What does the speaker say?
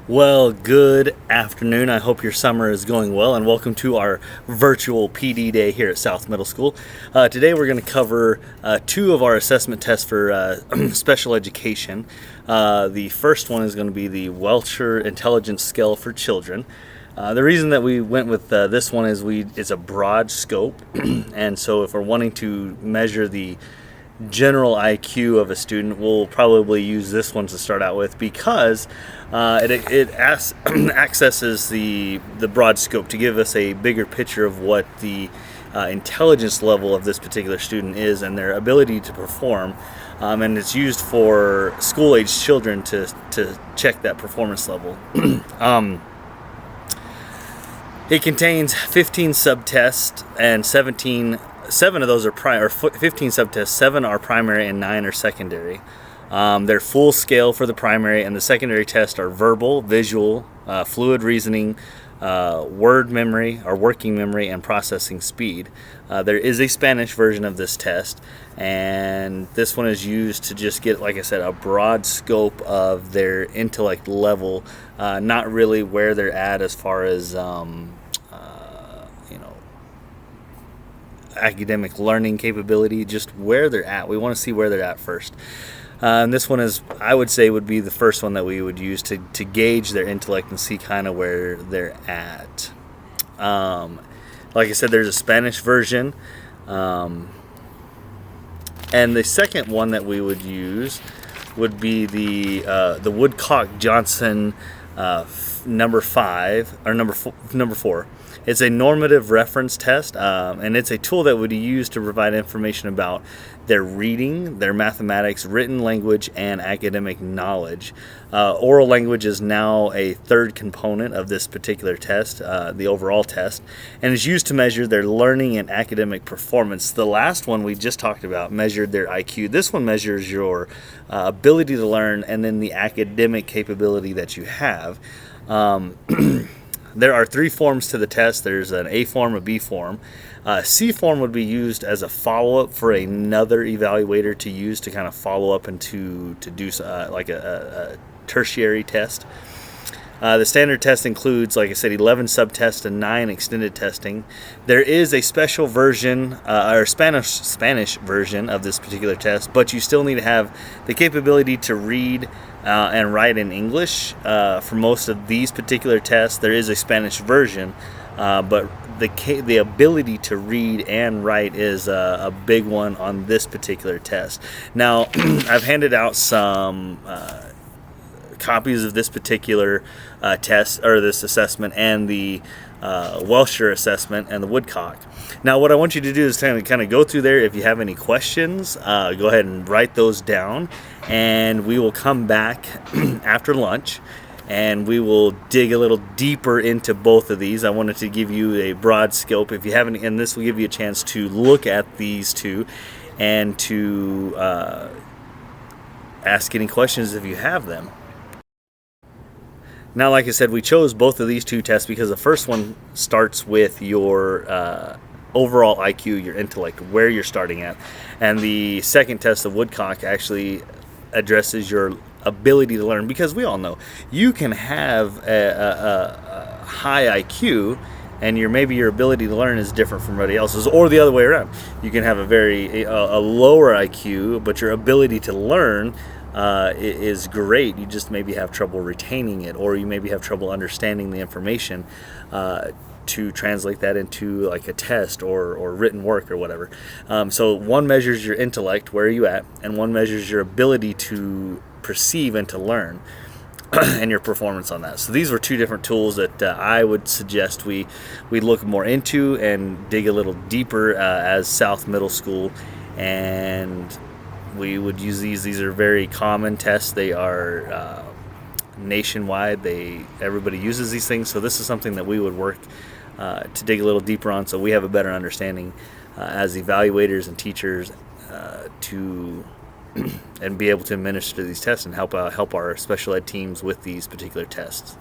Well, good afternoon. I hope your summer is going well, and welcome to our virtual PD day here at South Middle School. Today, we're going to cover two of our assessment tests for special education. The first one is going to be the Welcher Intelligence Scale for Children. The reason that we went with this one is it's a broad scope, and so if we're wanting to measure the general IQ of a student, we'll probably use this one to start out with because it accesses the broad scope to give us a bigger picture of what the intelligence level of this particular student is and their ability to perform. And it's used for school-age children to check that performance level. It contains 15 subtests and 7 of those are 15 subtests, 7 are primary and 9 are secondary. They're full scale for the primary, and the secondary tests are verbal, visual, fluid reasoning, word memory or working memory, and processing speed. There is a Spanish version of this test, and this one is used to just get, like I said, a broad scope of their intellect level, not really where they're at as far as academic learning capability, just where they're at. We want to see where they're at first. And this one is, I would say, would be the first one that we would use to gauge their intellect and see kind of where they're at. Like I said, there's a Spanish version. And the second one that we would use would be the Woodcock-Johnson number 4. It's a normative reference test, and it's a tool that would be used to provide information about their reading, their mathematics, written language, and academic knowledge. Oral language is now a third component of this particular test, the overall test, and is used to measure their learning and academic performance. The last one we just talked about measured their IQ. This one measures your ability to learn and then the academic capability that you have. There are 3 forms to the test. There's an A form, a B form. C form would be used as a follow-up for another evaluator to use to kind of follow up and to do like a tertiary test. The standard test includes, like I said, 11 subtests and 9 extended testing. There is a special version, or Spanish version of this particular test, but you still need to have the capability to read and write in English. For most of these particular tests, there is a Spanish version, but the ability to read and write is a big one on this particular test. Now, I've handed out some copies of this particular test, or this assessment, and the Welcher assessment and the Woodcock. Now, what I want you to do is kind of go through there. If you have any questions, go ahead and write those down, and we will come back after lunch and we will dig a little deeper into both of these. I wanted to give you a broad scope. If you haven't, and this will give you a chance to look at these two and to ask any questions if you have them. Now, like I said, we chose both of these two tests because the first one starts with your overall IQ, your intellect, where you're starting at. And the second test, the Woodcock, actually addresses your ability to learn, because we all know you can have a high IQ and maybe your ability to learn is different from everybody else's, or the other way around. You can have a lower IQ, but your ability to learn is great. You just maybe have trouble retaining it, or you maybe have trouble understanding the information to translate that into like a test or written work or whatever. So one measures your intellect, where are you at, and one measures your ability to perceive and to learn and your performance on that. So these were two different tools that I would suggest we look more into and dig a little deeper as South Middle School, and we would use these. These are very common tests. They are nationwide. Everybody uses these things. So this is something that we would work to dig a little deeper on, so we have a better understanding as evaluators and teachers to and be able to administer these tests and help our special ed teams with these particular tests.